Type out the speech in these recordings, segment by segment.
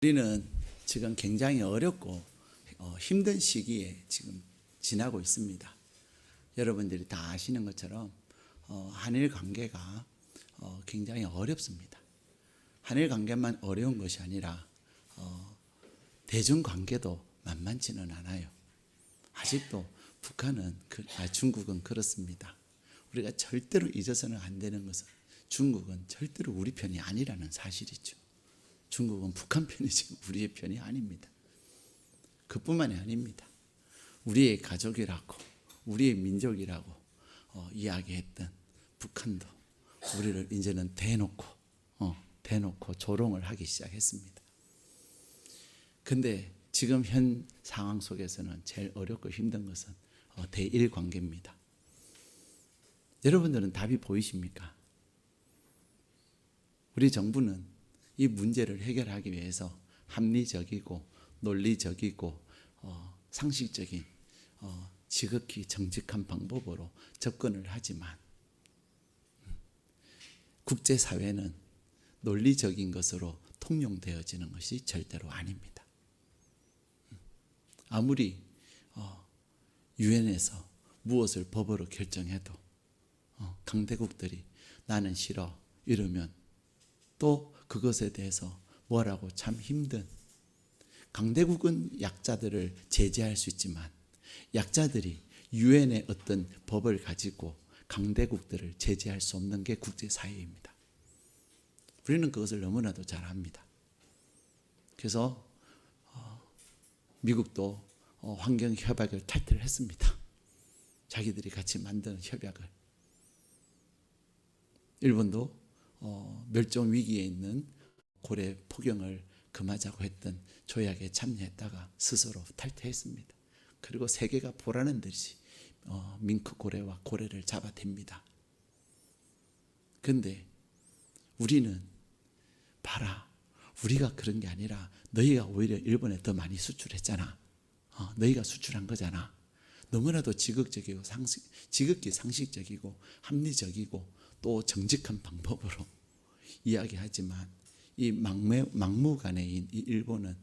우리는 지금 굉장히 어렵고 힘든 시기에 지금 지나고 있습니다. 여러분들이 다 아시는 것처럼 한일 관계가 굉장히 어렵습니다. 한일 관계만 어려운 것이 아니라 대중 관계도 만만치는 않아요. 아직도 북한은 중국은 그렇습니다. 우리가 절대로 잊어서는 안 되는 것은 중국은 절대로 우리 편이 아니라는 사실이죠. 중국은 북한 편이지 우리의 편이 아닙니다. 그뿐만이 아닙니다. 우리의 가족이라고 우리의 민족이라고 이야기했던 북한도 우리를 이제는 대놓고 조롱을 하기 시작했습니다. 근데 지금 현 상황 속에서는 제일 어렵고 힘든 것은 대일 관계입니다. 여러분들은 답이 보이십니까? 우리 정부는 이 문제를 해결하기 위해서 합리적이고 논리적이고 상식적인 지극히 정직한 방법으로 접근을 하지만 국제사회는 논리적인 것으로 통용되어지는 것이 절대로 아닙니다. 아무리 유엔에서 무엇을 법으로 결정해도 강대국들이 나는 싫어 이러면 또 그것에 대해서 뭐라고 참 힘든, 강대국은 약자들을 제재할 수 있지만 약자들이 유엔의 어떤 법을 가지고 강대국들을 제재할 수 없는 게 국제사회입니다. 우리는 그것을 너무나도 잘 압니다. 그래서 미국도 환경협약을 탈퇴를 했습니다. 자기들이 같이 만든 협약을. 일본도 멸종 위기에 있는 고래 포경을 금하자고 했던 조약에 참여했다가 스스로 탈퇴했습니다. 그리고 세계가 보라는 듯이 밍크 고래와 고래를 잡아댑니다. 그런데 우리는 봐라, 우리가 그런 게 아니라 너희가 오히려 일본에 더 많이 수출했잖아. 너희가 수출한 거잖아. 너무나도 지극히 상식적이고 합리적이고 또 정직한 방법으로 이야기하지만 이 막무가내인 이 일본은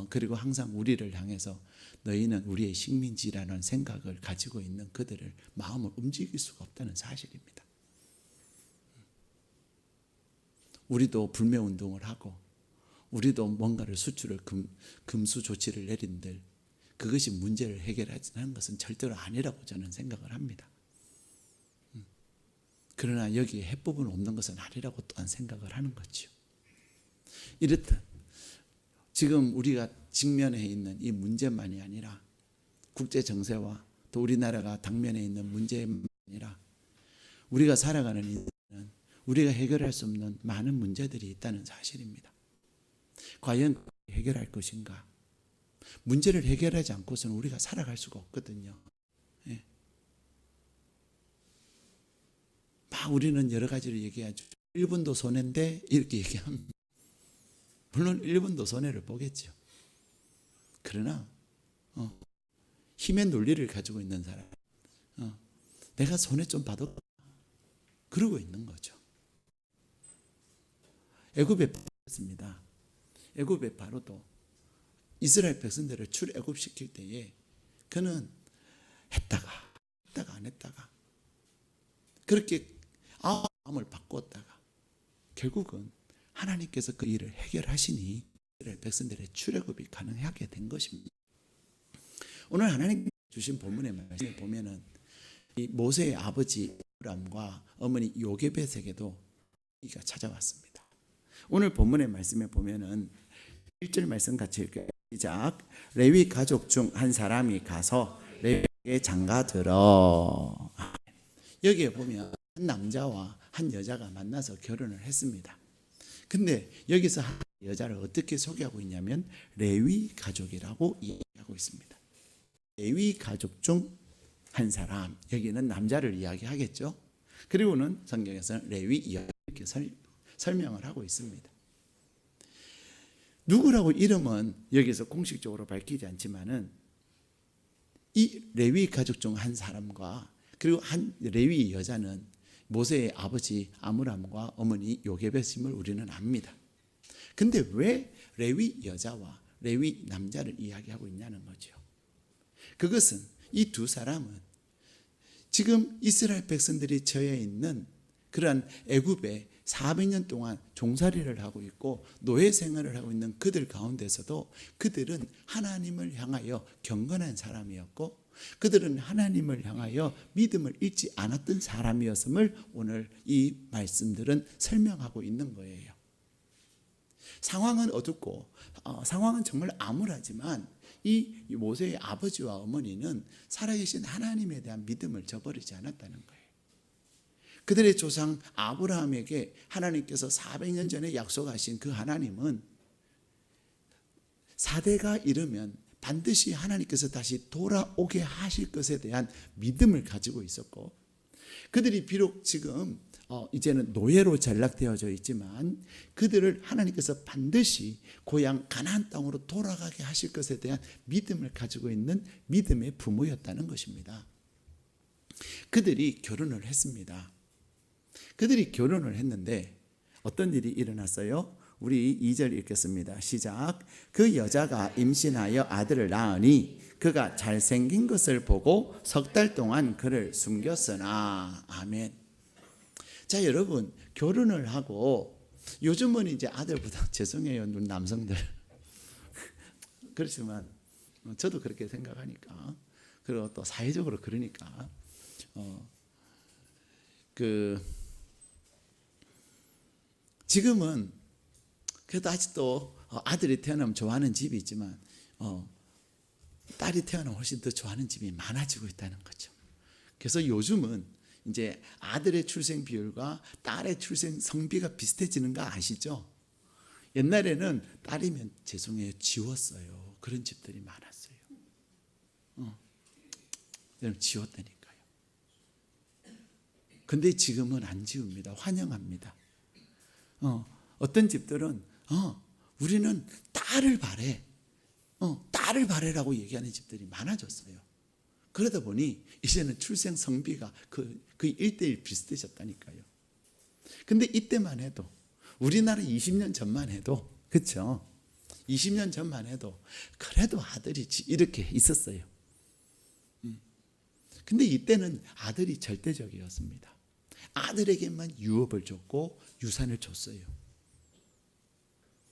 그리고 항상 우리를 향해서 너희는 우리의 식민지라는 생각을 가지고 있는 그들을 마음을 움직일 수가 없다는 사실입니다. 우리도 불매운동을 하고 우리도 뭔가를 수출을 금수 조치를 내린들 그것이 문제를 해결하는 것은 절대로 아니라고 저는 생각을 합니다. 그러나 여기에 해법은 없는 것은 아니라고 또한 생각을 하는 거죠. 이렇듯 지금 우리가 직면해 있는 이 문제만이 아니라 국제 정세와 또 우리나라가 당면해 있는 문제만이 아니라 우리가 살아가는 인생은 우리가 해결할 수 없는 많은 문제들이 있다는 사실입니다. 과연 해결할 것인가? 문제를 해결하지 않고서는 우리가 살아갈 수가 없거든요. 막 우리는 여러 가지를 얘기하죠. 일본도 손해인데 이렇게 얘기합니다. 물론 일본도 손해를 보겠죠. 그러나 힘의 논리를 가지고 있는 사람, 내가 손해 좀 봐도 그러고 있는 거죠. 애굽의 바로였습니다. 애굽의 바로도 이스라엘 백성들을 출애굽시킬 때에 그는 했다가 안 했다가 그렇게 마음을 바꿨다가 결국은 하나님께서 그 일을 해결하시니 이스라엘 백성들의 출애굽이 가능하게 된 것입니다. 오늘 하나님 주신 본문의 말씀을 보면은 이 모세의 아버지 아브람과 어머니 요게벳에게도 위기가 찾아왔습니다. 오늘 본문의 말씀에 보면은 1절 말씀 같이 읽게요. 시작. 레위 가족 중 한 사람이 가서 레위에게 장가들어. 여기에 보면 한 남자와 한 여자가 만나서 결혼을 했습니다. 근데 여기서 한 여자를 어떻게 소개하고 있냐면 레위 가족이라고 이야기하고 있습니다. 레위 가족 중 한 사람, 여기는 남자를 이야기하겠죠. 그리고는 성경에서는 레위 이렇게 설명을 하고 있습니다. 누구라고 이름은 여기서 공식적으로 밝히지 않지만은 이 레위 가족 중 한 사람과 그리고 한 레위 여자는 모세의 아버지 아므람과 어머니 요게벳임을 우리는 압니다. 근데 왜 레위 여자와 레위 남자를 이야기하고 있냐는 거죠. 그것은 이 두 사람은 지금 이스라엘 백성들이 처해 있는 그러한 애굽에 400년 동안 종살이를 하고 있고 노예 생활을 하고 있는 그들 가운데서도 그들은 하나님을 향하여 경건한 사람이었고 그들은 하나님을 향하여 믿음을 잃지 않았던 사람이었음을 오늘 이 말씀들은 설명하고 있는 거예요. 상황은 어둡고 상황은 정말 암울하지만 이 모세의 아버지와 어머니는 살아계신 하나님에 대한 믿음을 저버리지 않았다는 거예요. 그들의 조상 아브라함에게 하나님께서 400년 전에 약속하신 그 하나님은 사대가 이르면 반드시 하나님께서 다시 돌아오게 하실 것에 대한 믿음을 가지고 있었고 그들이 비록 지금 이제는 노예로 전락되어져 있지만 그들을 하나님께서 반드시 고향 가나안 땅으로 돌아가게 하실 것에 대한 믿음을 가지고 있는 믿음의 부모였다는 것입니다. 그들이 결혼을 했습니다. 그들이 결혼을 했는데 어떤 일이 일어났어요? 우리 2절 읽겠습니다. 시작. 그 여자가 임신하여 아들을 낳으니 그가 잘생긴 것을 보고 3달 동안 그를 숨겼으나. 아멘. 자, 여러분, 결혼을 하고 요즘은 이제 아들보다 죄송해요, 남성들. 그렇지만 저도 그렇게 생각하니까 그리고 또 사회적으로 그러니까 지금은 그래도 아직도 아들이 태어나면 좋아하는 집이 있지만 딸이 태어나면 훨씬 더 좋아하는 집이 많아지고 있다는 거죠. 그래서 요즘은 이제 아들의 출생 비율과 딸의 출생 성비가 비슷해지는 거 아시죠? 옛날에는 딸이면 죄송해요 지웠어요. 그런 집들이 많았어요. 여러분 지웠다니까요. 근데 지금은 안 지웁니다. 환영합니다. 어떤 집들은 우리는 딸을 바래. 딸을 바래라고 얘기하는 집들이 많아졌어요. 그러다 보니 이제는 출생 성비가 거의 1대1 비슷해졌다니까요. 근데 이때만 해도 우리나라 20년 전만 해도 그렇죠? 20년 전만 해도 그래도 아들이 이렇게 있었어요. 근데 이때는 아들이 절대적이었습니다. 아들에게만 유업을 줬고 유산을 줬어요.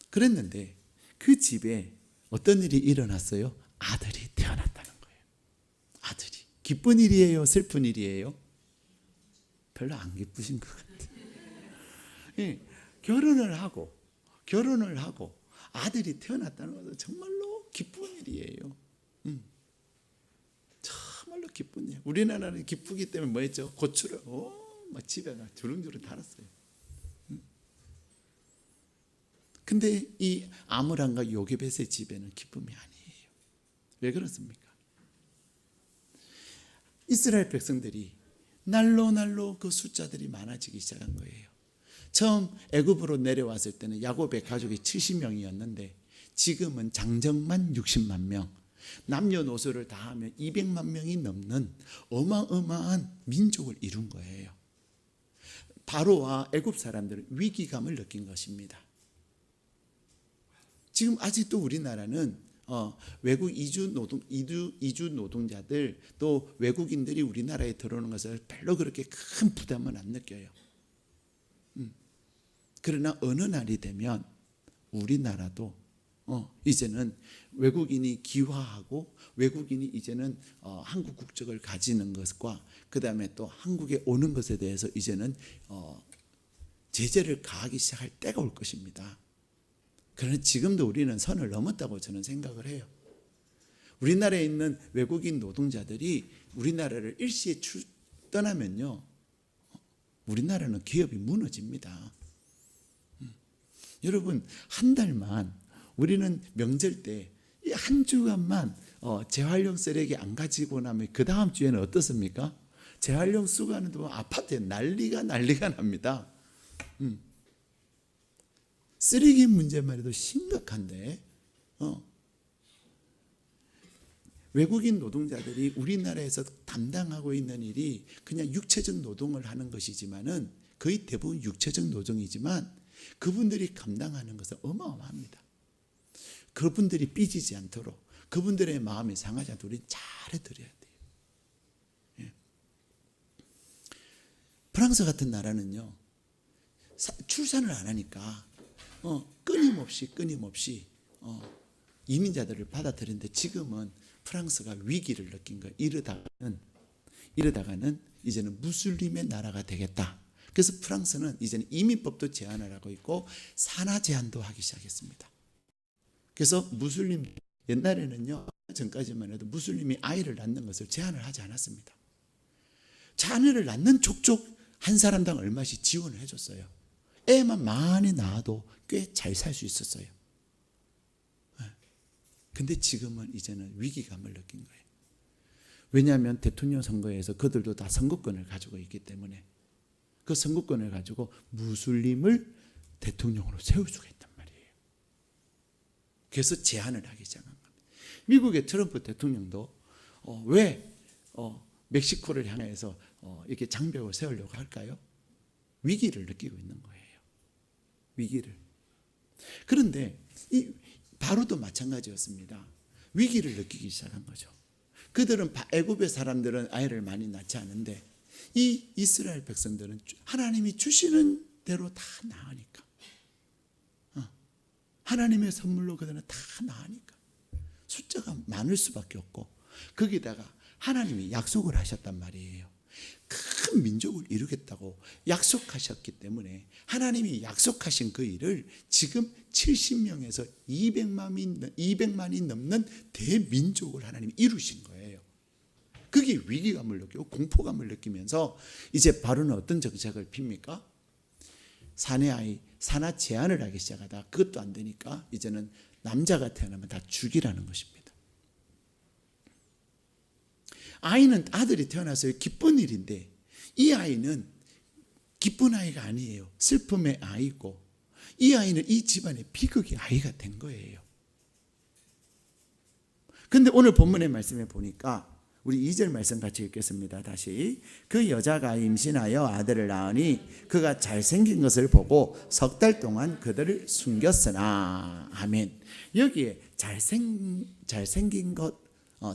그랬는데 그 집에 어떤 일이 일어났어요? 아들이 태어났다는 거예요. 아들이. 기쁜 일이에요? 슬픈 일이에요? 별로 안 기쁘신 것 같아요. 예, 결혼을 하고 아들이 태어났다는 것은 정말로 기쁜 일이에요. 정말로 기쁜 일. 우리나라는 기쁘기 때문에 뭐 했죠? 고추를 막 집에가 주렁주렁 달았어요. 근데 이 아므람과 요게벳의 집에는 기쁨이 아니에요. 왜 그렇습니까? 이스라엘 백성들이 날로 그 숫자들이 많아지기 시작한 거예요. 처음 애굽으로 내려왔을 때는 야곱의 가족이 70명이었는데 지금은 장정만 60만 명, 남녀노소를 다 하면 200만 명이 넘는 어마어마한 민족을 이룬 거예요. 바로와 애굽 사람들은 위기감을 느낀 것입니다. 지금 아직도 우리나라는 외국 이주 노동자들 또 외국인들이 우리나라에 들어오는 것을 별로 그렇게 큰 부담은 안 느껴요. 그러나 어느 날이 되면 우리나라도 이제는 외국인이 귀화하고 외국인이 이제는 한국 국적을 가지는 것과 그 다음에 또 한국에 오는 것에 대해서 이제는 제재를 가하기 시작할 때가 올 것입니다. 그러나 지금도 우리는 선을 넘었다고 저는 생각을 해요. 우리나라에 있는 외국인 노동자들이 우리나라를 일시에 떠나면요, 우리나라는 기업이 무너집니다. 여러분, 한 달만 우리는 명절 때 이 한 주간만 재활용 쓰레기 안 가지고 나면 그 다음 주에는 어떻습니까? 재활용 수거하는 동안 아파트에 난리가 납니다. 쓰레기 문제만 해도 심각한데 외국인 노동자들이 우리나라에서 담당하고 있는 일이 그냥 육체적 노동을 하는 것이지만은 거의 대부분 육체적 노동이지만 그분들이 감당하는 것은 어마어마합니다. 그분들이 삐지지 않도록, 그분들의 마음이 상하지 않도록 우리 잘해드려야 돼요. 예. 프랑스 같은 나라는요, 출산을 안 하니까 끊임없이 이민자들을 받아들이는데, 지금은 프랑스가 위기를 느낀 거예요. 이러다가는 이제는 무슬림의 나라가 되겠다. 그래서 프랑스는 이제는 이민법도 제한을 하고 있고 산하 제한도 하기 시작했습니다. 그래서 무슬림, 옛날에는요, 전까지만 해도 무슬림이 아이를 낳는 것을 제한을 하지 않았습니다. 자녀를 낳는 족족 한 사람당 얼마씩 지원을 해줬어요. 애만 많이 낳아도 꽤 잘 살 수 있었어요. 근데 지금은 이제는 위기감을 느낀 거예요. 왜냐하면 대통령 선거에서 그들도 다 선거권을 가지고 있기 때문에 그 선거권을 가지고 무슬림을 대통령으로 세울 수가 있단 말이에요. 그래서 제한을 하기 시작한 겁니다. 미국의 트럼프 대통령도 왜 멕시코를 향해서 이렇게 장벽을 세우려고 할까요? 위기를 느끼고 있는 거예요. 위기를. 그런데 이 바로도 마찬가지였습니다. 위기를 느끼기 시작한 거죠. 그들은 애굽의 사람들은 아이를 많이 낳지 않은데 이 이스라엘 백성들은 하나님이 주시는 대로 다 낳으니까, 하나님의 선물로 그들은 다 낳으니까 숫자가 많을 수밖에 없고, 거기다가 하나님이 약속을 하셨단 말이에요. 큰 민족을 이루겠다고 약속하셨기 때문에 하나님이 약속하신 그 일을 지금 70명에서 200만이 넘는 대민족을 하나님이 이루신 거예요. 그게 위기감을 느끼고 공포감을 느끼면서 이제 바로는 어떤 정책을 핍니까? 산하 제한을 하기 시작하다 그것도 안 되니까 이제는 남자가 태어나면 다 죽이라는 것입니다. 아이는, 아들이 태어나서 기쁜 일인데 이 아이는 기쁜 아이가 아니에요. 슬픔의 아이고, 이 아이는 이 집안의 비극의 아이가 된 거예요. 근데 오늘 본문의 말씀에 보니까 우리 2절 말씀 같이 읽겠습니다. 다시. 그 여자가 임신하여 아들을 낳으니 그가 잘생긴 것을 보고 석 달 동안 그들을 숨겼으나. 아멘. 여기에 잘생긴 것,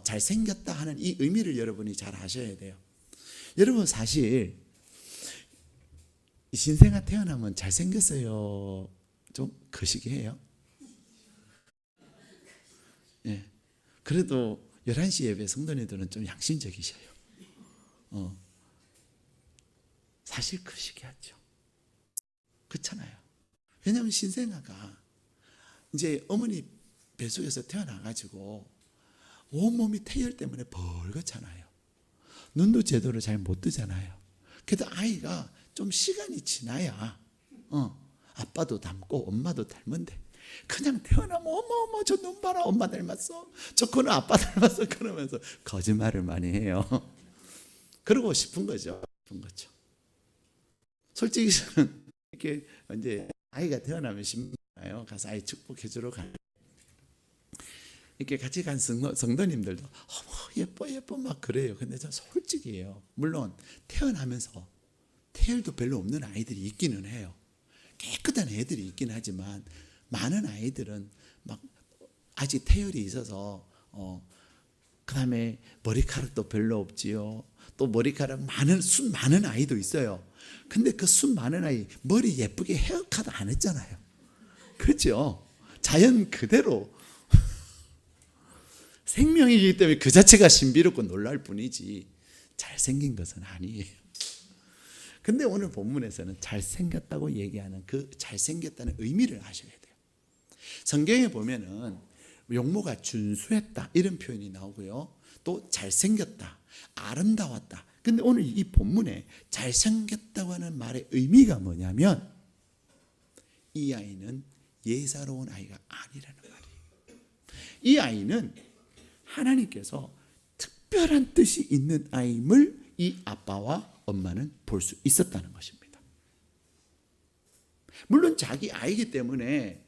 잘생겼다 하는 이 의미를 여러분이 잘 아셔야 돼요. 여러분, 사실 신생아 태어나면 잘생겼어요, 좀 거시기해요? 예. 그래도 11시 예배 성도님들은 좀 양심적이셔요. 사실 거시기하죠. 그렇잖아요. 왜냐하면 신생아가 이제 어머니 뱃속에서 태어나가지고 온몸이 태열 때문에 벌겋잖아요. 눈도 제대로 잘 못 뜨잖아요. 그래도 아이가 좀 시간이 지나야 아빠도 닮고 엄마도 닮은데, 그냥 태어나면 어머 저 눈 봐라, 엄마 닮았어, 저 코는 아빠 닮았어, 그러면서 거짓말을 많이 해요. 그러고 싶은 거죠. 솔직히 저는 이렇게 이제 아이가 태어나면 신나요. 가서 아이 축복해 주러 가요. 이렇게 같이 간 성도님들도 어머 예뻐 막 그래요. 근데 저 솔직히예요. 물론 태어나면서 태열도 별로 없는 아이들이 있기는 해요. 깨끗한 애들이 있긴 하지만 많은 아이들은 막 아직 태열이 있어서 그다음에 머리카락도 별로 없지요. 또 머리카락 숱 많은 아이도 있어요. 근데 그 숱 많은 아이 머리 예쁘게 헤어컷 안 했잖아요. 그렇죠? 자연 그대로 생명이기 때문에 그 자체가 신비롭고 놀랄 뿐이지 잘생긴 것은 아니에요. 근데 오늘 본문에서는 잘생겼다고 얘기하는 그 잘생겼다는 의미를 아셔야 돼요. 성경에 보면은 용모가 준수했다 이런 표현이 나오고요. 또 잘생겼다, 아름다웠다. 근데 오늘 이 본문에 잘생겼다고 하는 말의 의미가 뭐냐면 이 아이는 예사로운 아이가 아니라는 말이에요. 이 아이는 하나님께서 특별한 뜻이 있는 아임을 이 아빠와 엄마는 볼 수 있었다는 것입니다. 물론 자기 아이기 때문에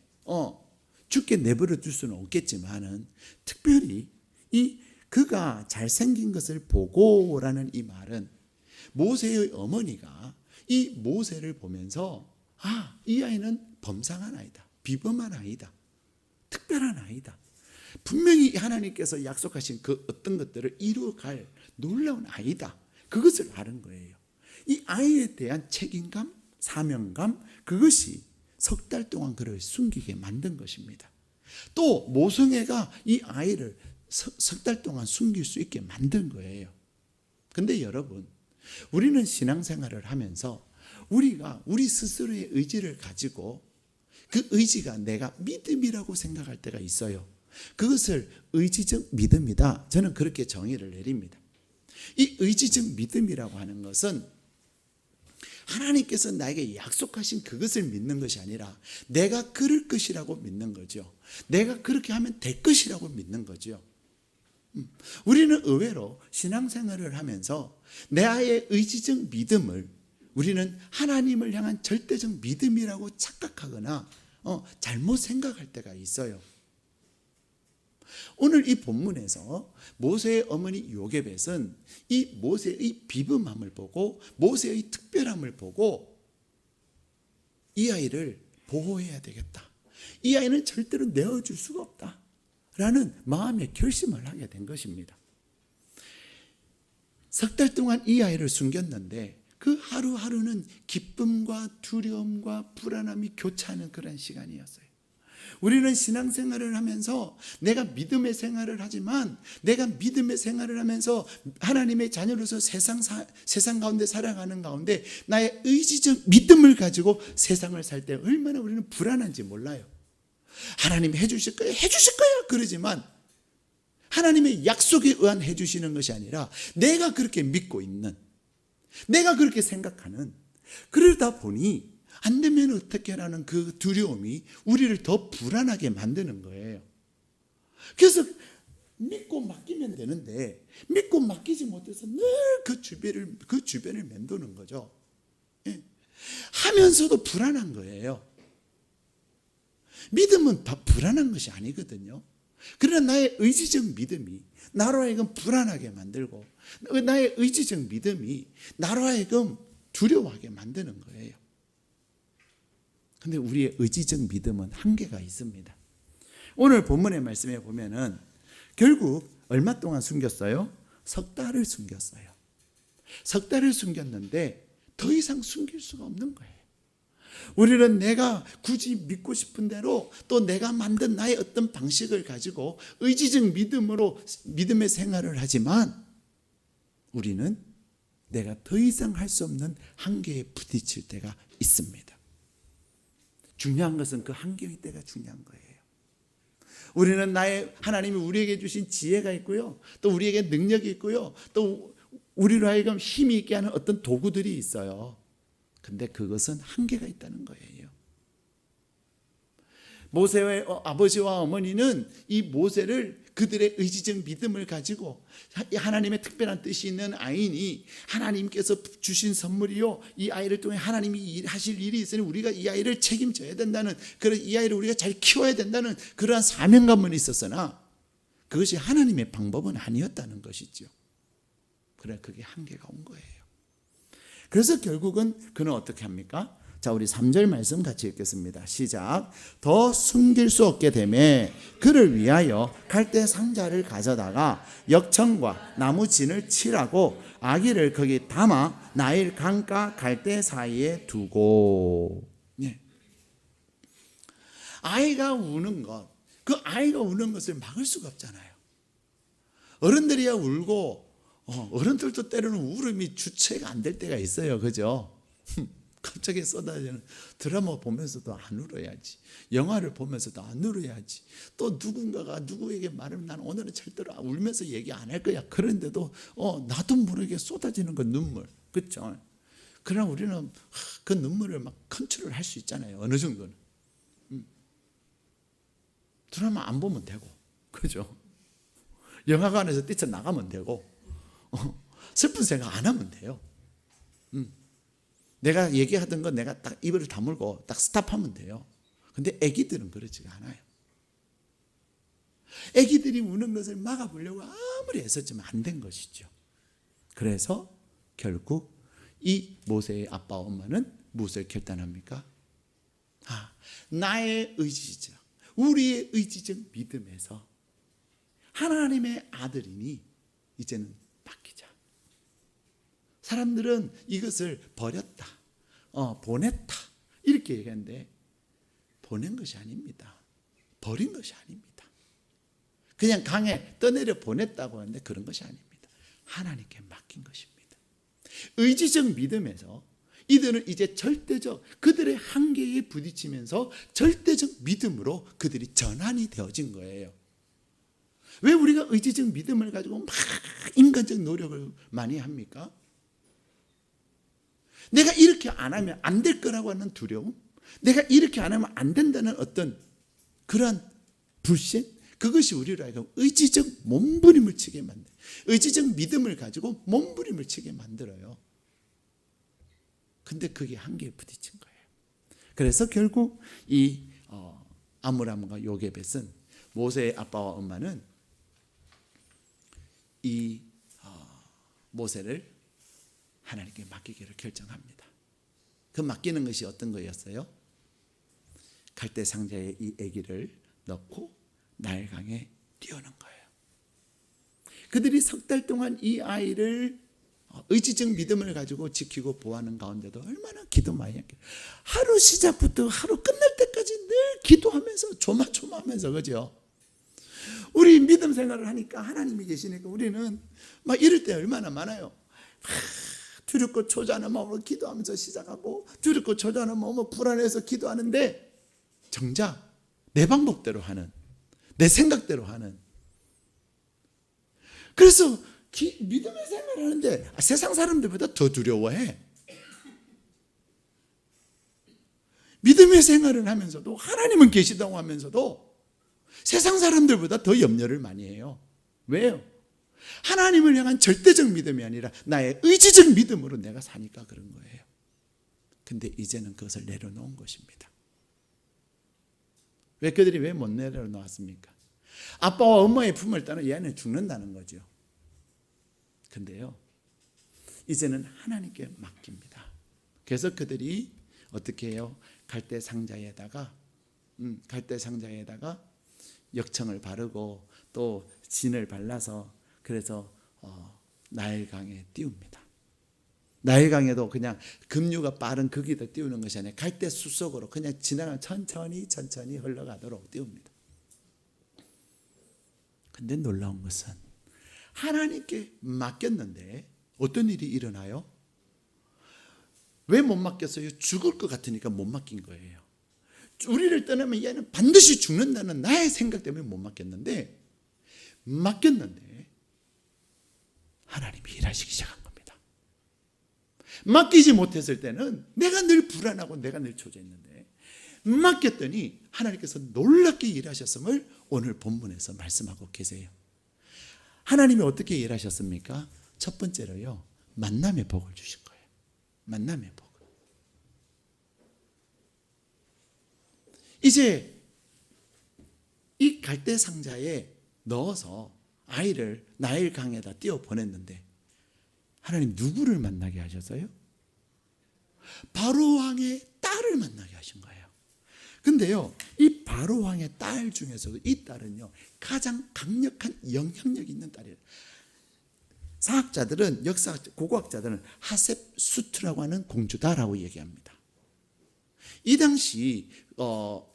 죽게 내버려 둘 수는 없겠지만은 특별히 그가 잘생긴 것을 보고라는 이 말은 모세의 어머니가 이 모세를 보면서 이 아이는 범상한 아이다, 비범한 아이다, 특별한 아이다. 분명히 하나님께서 약속하신 그 어떤 것들을 이루어갈 놀라운 아이다. 그것을 아는 거예요. 이 아이에 대한 책임감, 사명감, 그것이 석 달 동안 그를 숨기게 만든 것입니다. 또 모성애가 이 아이를 석 달 동안 숨길 수 있게 만든 거예요. 근데 여러분, 우리는 신앙생활을 하면서 우리가 우리 스스로의 의지를 가지고 그 의지가 내가 믿음이라고 생각할 때가 있어요. 그것을 의지적 믿음이다. 저는 그렇게 정의를 내립니다. 이 의지적 믿음이라고 하는 것은 하나님께서 나에게 약속하신 그것을 믿는 것이 아니라 내가 그럴 것이라고 믿는 거죠. 내가 그렇게 하면 될 것이라고 믿는 거죠. 우리는 의외로 신앙생활을 하면서 나의 의지적 믿음을 우리는 하나님을 향한 절대적 믿음이라고 착각하거나 잘못 생각할 때가 있어요. 오늘 이 본문에서 모세의 어머니 요게벳은 이 모세의 비범함을 보고 모세의 특별함을 보고 이 아이를 보호해야 되겠다. 이 아이는 절대로 내어줄 수가 없다. 라는 마음의 결심을 하게 된 것입니다. 석 달 동안 이 아이를 숨겼는데 그 하루하루는 기쁨과 두려움과 불안함이 교차하는 그런 시간이었어요. 우리는 신앙생활을 하면서 내가 믿음의 생활을 하지만 내가 믿음의 생활을 하면서 하나님의 자녀로서 세상 가운데 살아가는 가운데 나의 의지적 믿음을 가지고 세상을 살 때 얼마나 우리는 불안한지 몰라요. 하나님 해주실 거예요, 해주실 거예요 그러지만 하나님의 약속에 의한 해주시는 것이 아니라 내가 그렇게 믿고 있는, 내가 그렇게 생각하는, 그러다 보니 안 되면 어떻게 하라는 그 두려움이 우리를 더 불안하게 만드는 거예요. 그래서 믿고 맡기면 되는데 믿고 맡기지 못해서 늘 그 주변을 맴도는 거죠. 예. 하면서도 불안한 거예요. 믿음은 불안한 것이 아니거든요. 그러나 나의 의지적 믿음이 나로 하여금 불안하게 만들고 나의 의지적 믿음이 나로 하여금 두려워하게 만드는 거예요. 근데 우리의 의지적 믿음은 한계가 있습니다. 오늘 본문의 말씀에 보면은 결국 얼마 동안 숨겼어요? 석 달을 숨겼어요. 석 달을 숨겼는데 더 이상 숨길 수가 없는 거예요. 우리는 내가 굳이 믿고 싶은 대로 또 내가 만든 나의 어떤 방식을 가지고 의지적 믿음으로 믿음의 생활을 하지만 우리는 내가 더 이상 할 수 없는 한계에 부딪힐 때가 있습니다. 중요한 것은 그 한계의 때가 중요한 거예요. 우리는 하나님이 우리에게 주신 지혜가 있고요. 또 우리에게 능력이 있고요. 또 우리로 하여금 힘이 있게 하는 어떤 도구들이 있어요. 근데 그것은 한계가 있다는 거예요. 모세의 아버지와 어머니는 이 모세를 그들의 의지적 믿음을 가지고 하나님의 특별한 뜻이 있는 아이니 하나님께서 주신 선물이요, 이 아이를 통해 하나님이 하실 일이 있으니 우리가 이 아이를 책임져야 된다는, 그런 이 아이를 우리가 잘 키워야 된다는 그러한 사명감은 있었으나 그것이 하나님의 방법은 아니었다는 것이죠. 그래, 그게 한계가 온 거예요. 그래서 결국은 그는 어떻게 합니까? 자, 우리 3절 말씀 같이 읽겠습니다. 시작. 더 숨길 수 없게 되매 그를 위하여 갈대 상자를 가져다가 역청과 나무 진을 칠하고 아기를 거기 담아 나일 강가 갈대 사이에 두고. 네. 아이가 우는 것, 그 아이가 우는 것을 막을 수가 없잖아요. 어른들이야 울고 어른들도 때로는 울음이 주체가 안 될 때가 있어요. 그죠? 갑자기 쏟아지는 드라마 보면서도 안 울어야지, 영화를 보면서도 안 울어야지, 또 누군가가 누구에게 말하면 나는 오늘은 절대로 울면서 얘기 안 할 거야. 그런데도 나도 모르게 쏟아지는 그 눈물, 그렇죠? 그러나 우리는 그 눈물을 막 컨트롤 할 수 있잖아요. 어느 정도는. 드라마 안 보면 되고, 그죠? 영화관에서 뛰쳐나가면 되고, 슬픈 생각 안 하면 돼요. 내가 얘기하던 거 내가 딱 입을 다물고 딱 스탑하면 돼요. 근데 아기들은 그렇지가 않아요. 아기들이 우는 것을 막아보려고 아무리 애썼지만 안 된 것이죠. 그래서 결국 이 모세의 아빠 엄마는 무엇을 결단합니까? 나의 의지죠. 우리의 의지적 믿음에서 하나님의 아들이니 이제는 맡기자. 사람들은 이것을 버렸다, 보냈다 이렇게 얘기하는데 보낸 것이 아닙니다. 버린 것이 아닙니다. 그냥 강에 떠내려 보냈다고 하는데 그런 것이 아닙니다. 하나님께 맡긴 것입니다. 의지적 믿음에서 이들은 이제 절대적 그들의 한계에 부딪히면서 절대적 믿음으로 그들이 전환이 되어진 거예요. 왜 우리가 의지적 믿음을 가지고 막 인간적 노력을 많이 합니까? 내가 이렇게 안 하면 안 될 거라고 하는 두려움, 내가 이렇게 안 하면 안 된다는 어떤 그러한 불신, 그것이 우리로 하여금 의지적 몸부림을 치게 만들어요. 의지적 믿음을 가지고 몸부림을 치게 만들어요. 근데 그게 한계에 부딪힌 거예요. 그래서 결국 이 아므람과 요게벳은, 모세의 아빠와 엄마는 이 모세를 하나님께 맡기기를 결정합니다. 그 맡기는 것이 어떤 거였어요? 갈대 상자에 이 아기를 넣고 나일강에 띄우는 거예요. 그들이 석 달 동안 이 아이를 의지적 믿음을 가지고 지키고 보호하는 가운데도 얼마나 기도 많이 했겠어요. 하루 시작부터 하루 끝날 때까지 늘 기도하면서 조마조마하면서, 그죠? 우리 믿음 생활을 하니까, 하나님이 계시니까 우리는 막 이럴 때 얼마나 많아요. 두렵고 초조한 마음으로 기도하면서 시작하고, 두렵고 초조한 마음으로 불안해서 기도하는데 정작 내 방법대로 하는, 내 생각대로 하는, 그래서 믿음의 생활을 하는데 세상 사람들보다 더 두려워해. 믿음의 생활을 하면서도, 하나님은 계시다고 하면서도 세상 사람들보다 더 염려를 많이 해요. 왜요? 하나님을 향한 절대적 믿음이 아니라 나의 의지적 믿음으로 내가 사니까 그런 거예요. 근데 이제는 그것을 내려놓은 것입니다. 왜 그들이 왜 못 내려놓았습니까? 아빠와 엄마의 품을 따라 얘는 죽는다는 거죠. 근데요, 이제는 하나님께 맡깁니다. 그래서 그들이 어떻게 해요? 갈대 상자에다가 역청을 바르고 또 진을 발라서, 그래서 나일강에 띄웁니다. 나일강에도 그냥 급류가 빠른 거기다 띄우는 것이 아니라 갈대 숲속으로 그냥 지나가 천천히 흘러가도록 띄웁니다. 근데 놀라운 것은 하나님께 맡겼는데 어떤 일이 일어나요? 왜 못 맡겼어요? 죽을 것 같으니까 못 맡긴 거예요. 우리를 떠나면 얘는 반드시 죽는다는 나의 생각 때문에 못 맡겼는데 하나님이 일하시기 시작한 겁니다. 맡기지 못했을 때는 내가 늘 불안하고 내가 늘 초조했는데, 맡겼더니 하나님께서 놀랍게 일하셨음을 오늘 본문에서 말씀하고 계세요. 하나님이 어떻게 일하셨습니까? 첫 번째로요, 만남의 복을 주신 거예요. 만남의 복. 이제 이 갈대 상자에 넣어서 아이를 나일강에다 띄워 보냈는데 하나님 누구를 만나게 하셨어요? 바로 왕의 딸을 만나게 하신 거예요. 근데요, 이 바로 왕의 딸 중에서도 이 딸은요, 가장 강력한 영향력 있는 딸이에요. 사학자들은, 고고학자들은 하셉수트라고 하는 공주다라고 얘기합니다. 이 당시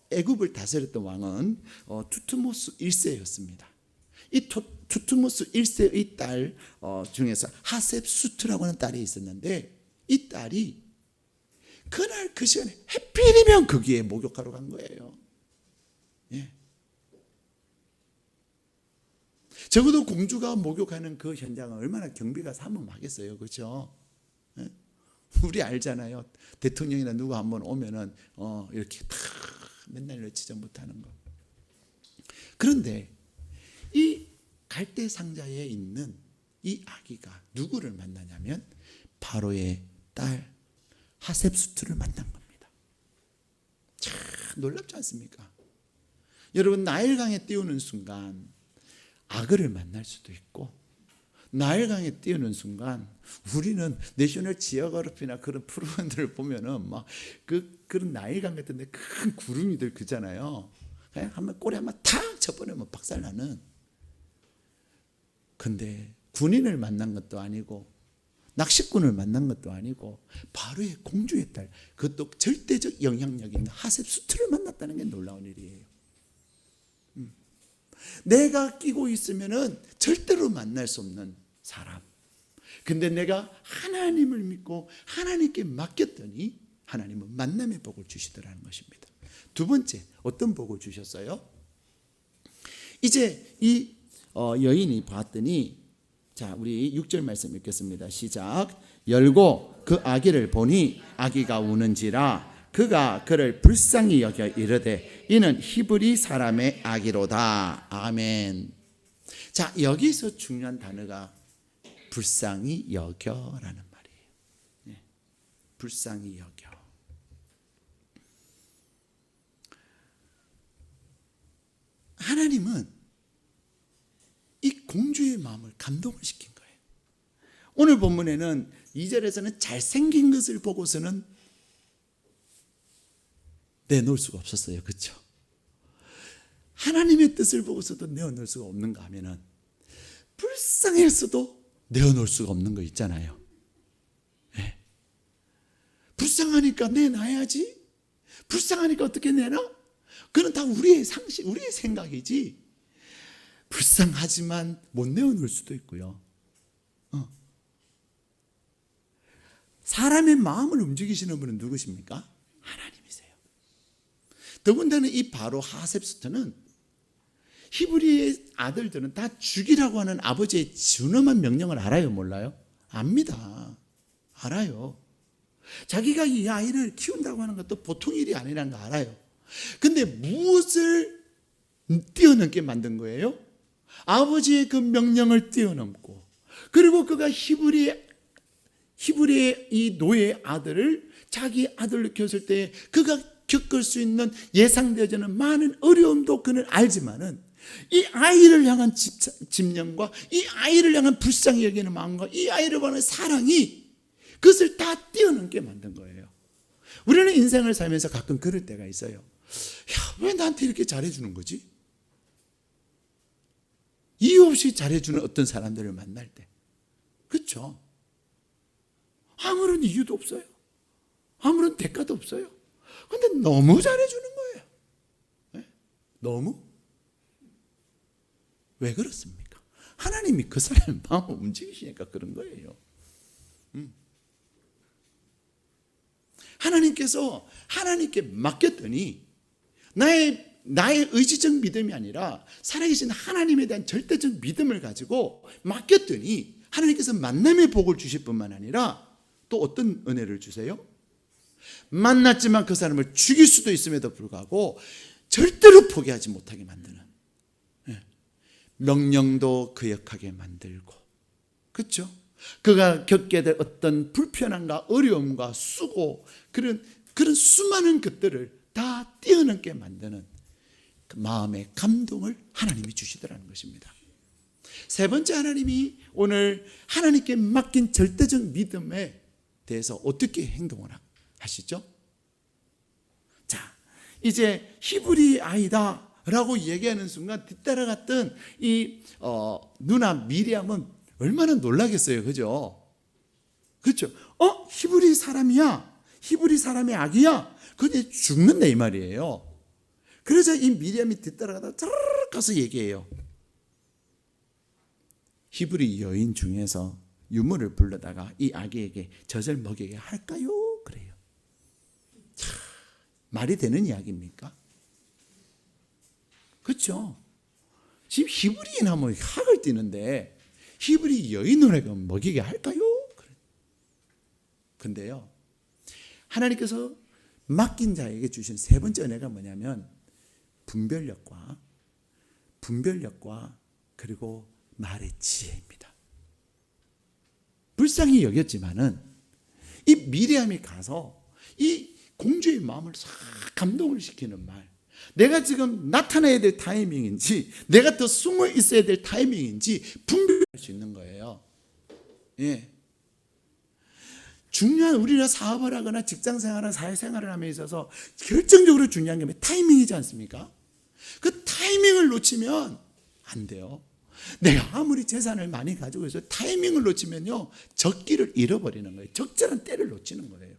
애굽을 다스렸던 왕은 투트모스 1세였습니다. 이 투트모스 1세의 딸 중에서 하셉수트라고 하는 딸이 있었는데, 이 딸이 그날 그 시간에 해필이면 거기에 목욕하러 간 거예요. 예. 적어도 공주가 목욕하는 그 현장은 얼마나 경비가 삼엄하겠어요, 그렇죠? 예? 우리 알잖아요. 대통령이나 누가 한번 오면은 이렇게 다 맨날 놓치지 못하는 거. 그런데 이 갈대 상자에 있는 이 아기가 누구를 만나냐면 바로의 딸 하셉수트를 만난 겁니다. 참 놀랍지 않습니까? 여러분, 나일강에 띄우는 순간 악을 만날 수도 있고, 나일강에 띄우는 순간 우리는 내셔널 지오그래피나 그런 프로그램들을 보면은 막 그런 나일강 같은데 큰 구름이들 그잖아요. 한번 꼬리 한번 탁 쳐버리면 박살나는. 근데 군인을 만난 것도 아니고 낚시꾼을 만난 것도 아니고 바로의 공주의 딸, 그것도 절대적 영향력 있는 하셉수트를 만났다는 게 놀라운 일이에요. 내가 끼고 있으면은 절대로 만날 수 없는 사람. 근데 내가 하나님을 믿고 하나님께 맡겼더니 하나님은 만남의 복을 주시더라는 것입니다. 두 번째, 어떤 복을 주셨어요? 이제 이 여인이 봤더니, 자, 우리 6절 말씀 읽겠습니다. 시작. 열고 그 아기를 보니 아기가 우는지라 그가 그를 불쌍히 여겨 이르되 이는 히브리 사람의 아기로다. 아멘. 자, 여기서 중요한 단어가 불쌍히 여겨라는 말이에요. 네. 불쌍히 여겨. 하나님은 이 공주의 마음을 감동을 시킨 거예요. 오늘 본문에는 2절에서는 잘생긴 것을 보고서는 내놓을 수가 없었어요. 그렇죠? 하나님의 뜻을 보고서도 내어놓을 수가 없는가 하면은 불쌍해서도 내어놓을 수가 없는 거 있잖아요. 네. 불쌍하니까 내놔야지. 불쌍하니까 어떻게 내놔? 그건 다 우리의 상식, 우리의 생각이지. 불쌍하지만 못 내어놓을 수도 있고요. 사람의 마음을 움직이시는 분은 누구십니까? 하나님이세요. 더군다나 이 바로 하셉스트는 히브리의 아들들은 다 죽이라고 하는 아버지의 준엄한 명령을 알아요, 몰라요? 압니다. 알아요. 자기가 이 아이를 키운다고 하는 것도 보통 일이 아니라는 거 알아요. 근데 무엇을 뛰어넘게 만든 거예요? 아버지의 그 명령을 뛰어넘고, 그리고 그가 히브리의 이 노예의 아들을 자기 아들로 키웠을 때 그가 겪을 수 있는 예상되지는 많은 어려움도 그는 알지만은 이 아이를 향한 집념과 이 아이를 향한 불쌍히 여기는 마음과 이 아이를 보는 사랑이 그것을 다 뛰어넘게 만든 거예요. 우리는 인생을 살면서 가끔 그럴 때가 있어요. 야, 왜 나한테 이렇게 잘해주는 거지? 이유 없이 잘해주는 어떤 사람들을 만날 때, 그렇죠? 아무런 이유도 없어요. 아무런 대가도 없어요. 근데 너무 잘해주는 거예요. 네? 너무? 왜 그렇습니까? 하나님이 그 사람의 마음을 움직이시니까 그런 거예요. 하나님께서 하나님께 맡겼더니 나의 의지적 믿음이 아니라 살아계신 하나님에 대한 절대적 믿음을 가지고 맡겼더니 하나님께서 만남의 복을 주실 뿐만 아니라 또 어떤 은혜를 주세요? 만났지만 그 사람을 죽일 수도 있음에도 불구하고 절대로 포기하지 못하게 만드는, 명령도 거역하게 만들고, 그렇죠? 그가 겪게 될 어떤 불편함과 어려움과 수고, 그런 수많은 것들을 다 뛰어넘게 만드는 그 마음의 감동을 하나님이 주시더라는 것입니다. 세 번째, 하나님이 오늘 하나님께 맡긴 절대적 믿음에 대해서 어떻게 행동을 하시죠? 자, 이제 히브리 아이다 라고 얘기하는 순간 뒤따라갔던 이 누나 미리암은 얼마나 놀라겠어요. 그죠? 그렇죠? 히브리 사람이야. 히브리 사람의 아기야. 그게 죽는다 이 말이에요. 그래서 이 미리암이 뒤따라가다 차르르 가서 얘기해요. 히브리 여인 중에서 유물을 불러다가 이 아기에게 젖을 먹이게 할까요? 그래요. 참, 말이 되는 이야기입니까? 그렇죠? 지금 히브리인 하면 학을 띄는데 히브리 여인을 먹이게 할까요? 근데요, 하나님께서 맡긴 자에게 주신 세 번째 은혜가 뭐냐면 분별력과 그리고 말의 지혜입니다. 불쌍히 여겼지만은 이 미리암이 가서 이 공주의 마음을 싹 감동을 시키는 말, 내가 지금 나타나야 될 타이밍인지 내가 더 숨어 있어야 될 타이밍인지 분별할 수 있는 거예요. 예. 중요한, 우리가 사업을 하거나 직장생활이나 사회생활을 함에 있어서 결정적으로 중요한 게 타이밍이지 않습니까? 그 타이밍을 놓치면 안 돼요. 내가 아무리 재산을 많이 가지고 있어도 타이밍을 놓치면요, 적기를 잃어버리는 거예요. 적절한 때를 놓치는 거예요.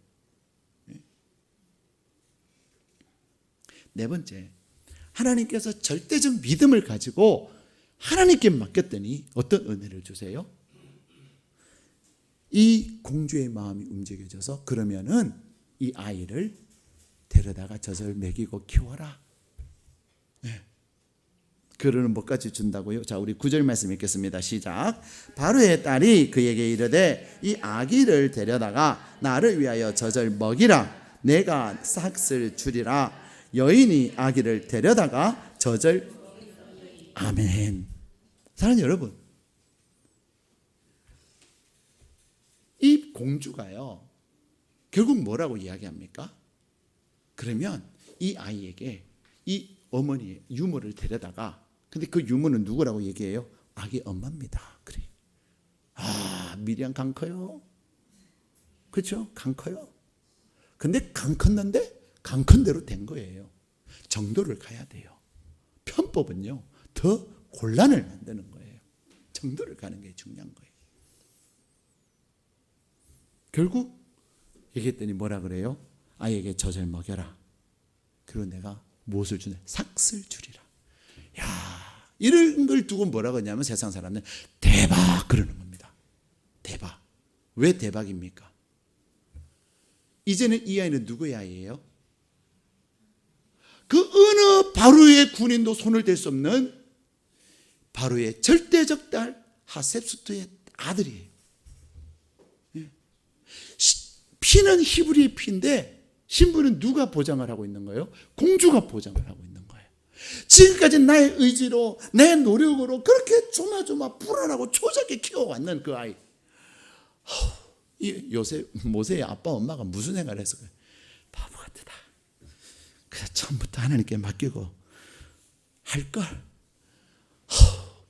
네 번째, 하나님께서 절대적 믿음을 가지고 하나님께 맡겼더니 어떤 은혜를 주세요? 이 공주의 마음이 움직여져서 그러면은 이 아이를 데려다가 젖을 먹이고 키워라. 네. 그러는 뭐까지 준다고요? 자, 우리 9절 말씀 읽겠습니다. 시작. 바로의 딸이 그에게 이르되 이 아기를 데려다가 나를 위하여 젖을 먹이라. 내가 삭슬 주리라. 여인이 아기를 데려다가 젖을 아멘. 사랑하는 여러분, 이 공주가요 결국 뭐라고 이야기합니까? 그러면 이 아이에게 이 어머니의 유모를 데려다가, 근데 그 유모는 누구라고 얘기해요? 아기 엄마입니다. 그래. 아, 미리암 강 커요. 그렇죠? 강 커요. 근데 강 컸는데 강 큰 대로 된 거예요. 정도를 가야 돼요. 편법은요 더 곤란을 만드는 거예요. 정도를 가는 게 중요한 거예요. 결국 얘기했더니 뭐라 그래요? 아이에게 젖을 먹여라. 그리고 내가 무엇을 주냐? 삭슬 주리라. 야, 이런 걸 두고 뭐라고 하냐면 세상 사람들은 대박 그러는 겁니다. 대박. 왜 대박입니까? 이제는 이 아이는 누구의 아이예요? 그 어느 바로의 군인도 손을 댈 수 없는 바로의 절대적 딸 하셉수트의 아들이에요. 피는 히브리의 피인데 신분은 누가 보장을 하고 있는 거예요? 공주가 보장을 하고 있는 거예요. 지금까지 나의 의지로 내 노력으로 그렇게 조마조마 불안하고 초작게 키워왔는 그 아이, 이 모세의 아빠 엄마가 무슨 생각을 했을까요? 바보 같다. 그래서 처음부터 하나님께 맡기고 할걸.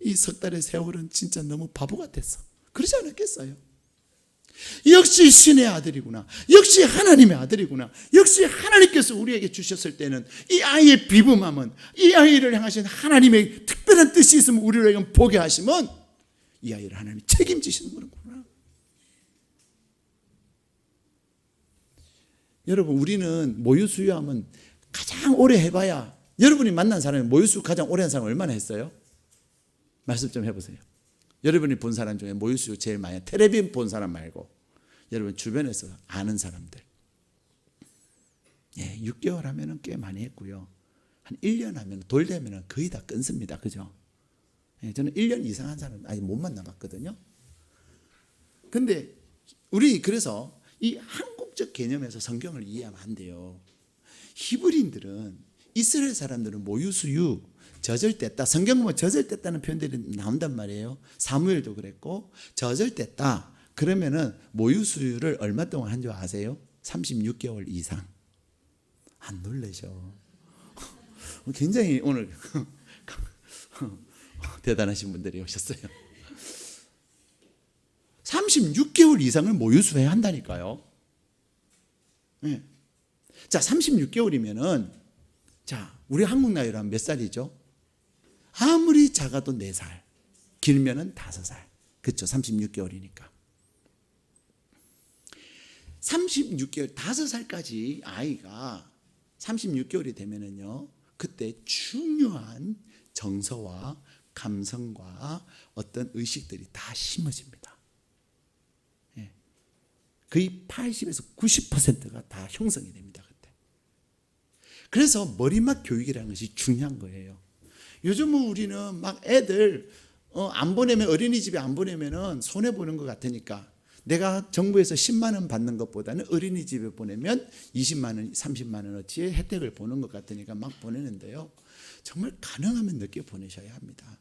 이 석 달의 세월은 진짜 너무 바보 같았어. 그러지 않았겠어요? 역시 신의 아들이구나. 역시 하나님의 아들이구나. 역시 하나님께서 우리에게 주셨을 때는 이 아이의 비범함은, 이 아이를 향하신 하나님의 특별한 뜻이 있으면 우리를 보게 하시면 이 아이를 하나님이 책임지시는 거구나. 여러분, 우리는 모유수유하면 가장 오래 해봐야, 여러분이 만난 사람이 모유수유 가장 오래 한 사람 얼마나 했어요? 말씀 좀 해보세요. 여러분이 본 사람 중에 모유수유 제일 많이, 텔레비전 본 사람 말고 여러분 주변에서 아는 사람들, 6개월 하면 꽤 많이 했고요. 한 1년 하면 돌 되면 거의 다 끊습니다. 그죠? 저는 1년 이상 한 사람 아직 못 만나봤거든요. 근데 우리 그래서 이 한국적 개념에서 성경을 이해하면 안 돼요. 히브리인들은, 이스라엘 사람들은 모유수유, 젖을 뗐다, 성경 보면 젖을 뗐다는 표현들이 나온단 말이에요. 사무엘도 그랬고, 젖을 뗐다 그러면은 모유수유를 얼마 동안 한 줄 아세요? 36개월 이상. 안 놀라셔. 굉장히 오늘 대단하신 분들이 오셨어요. 36개월 이상을 모유수유해야 한다니까요. 네. 자, 36개월이면은, 자, 우리 한국 나이로 하면 몇 살이죠? 아무리 작아도 4살, 길면은 5살. 그렇죠? 36개월이니까. 36개월, 5살까지 아이가 36개월이 되면은요, 그때 중요한 정서와 감성과 어떤 의식들이 다 심어집니다. 거의 80에서 90%가 다 형성이 됩니다. 그때. 그래서 머리맡 교육이라는 것이 중요한 거예요. 요즘은 우리는 막 애들 안 보내면, 어린이집에 안 보내면은 손해 보는 것 같으니까, 내가 정부에서 10만 원 받는 것보다는 어린이집에 보내면 20만 원, 30만 원어치의 혜택을 보는 것 같으니까 막 보내는데요. 정말 가능하면 늦게 보내셔야 합니다.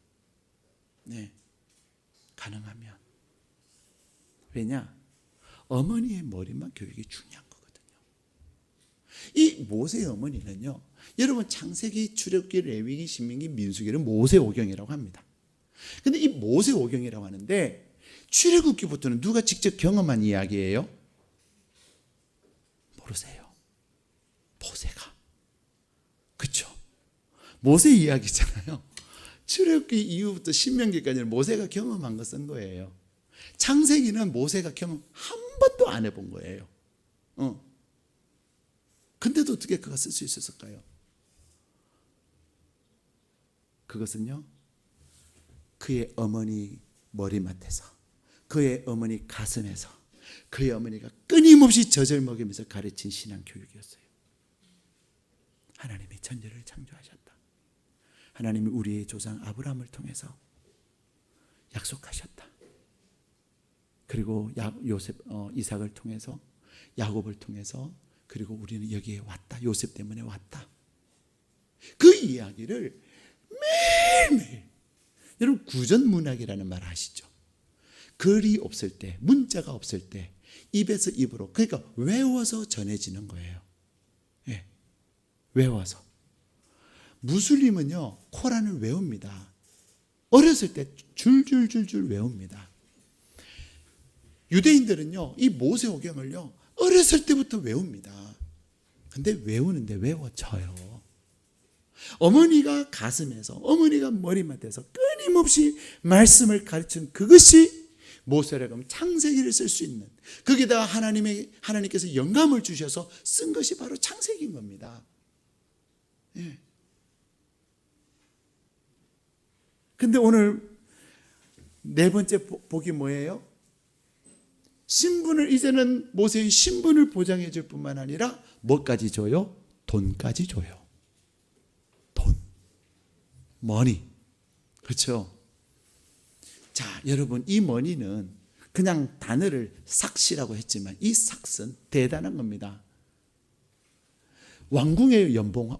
네, 가능하면. 왜냐? 어머니의 머리만 교육이 중요한 거거든요. 이 모세의 어머니는요, 여러분 창세기, 출애굽기, 레위기, 신명기, 민수기를 모세오경이라고 합니다. 근데 이 모세오경이라고 하는데 출애굽기부터는 누가 직접 경험한 이야기예요? 모르세요. 모세가. 그렇죠? 모세 이야기잖아요. 출애굽기 이후부터 신명기까지는 모세가 경험한 거 쓴 거예요. 창세기는 모세가 경험 한 번도 안 해본 거예요. 근데도 어떻게 그가 쓸 수 있었을까요? 그것은요, 그의 어머니 머리맡에서, 그의 어머니 가슴에서, 그의 어머니가 끊임없이 젖을 먹이면서 가르친 신앙 교육이었어요. 하나님이 천지를 창조하셨다. 하나님이 우리의 조상 아브라함을 통해서 약속하셨다. 그리고 이삭을 통해서, 야곱을 통해서, 그리고 우리는 여기에 왔다. 요셉 때문에 왔다. 그 이야기를 매일매일, 여러분 구전문학이라는 말 아시죠? 글이 없을 때, 문자가 없을 때 입에서 입으로, 그러니까 외워서 전해지는 거예요. 예, 외워서. 무슬림은요, 코란을 외웁니다. 어렸을 때 줄줄줄줄 외웁니다. 유대인들은요, 이 모세오경을요 어렸을 때부터 외웁니다. 근데 외우는데 외워져요. 어머니가 가슴에서, 어머니가 머리맡에서 끊임없이 말씀을 가르친 그것이 모세라고 하면 창세기를 쓸 수 있는, 거기다가 하나님께서 영감을 주셔서 쓴 것이 바로 창세기인 겁니다. 예. 근데 오늘 네 번째 복이 뭐예요? 신분을, 이제는 모세의 신분을 보장해 줄 뿐만 아니라 뭐까지 줘요? 돈까지 줘요. 돈, 머니. 그렇죠? 자, 여러분, 이 머니는 그냥 단어를 삭시라고 했지만 이 삭은 대단한 겁니다. 왕궁의 연봉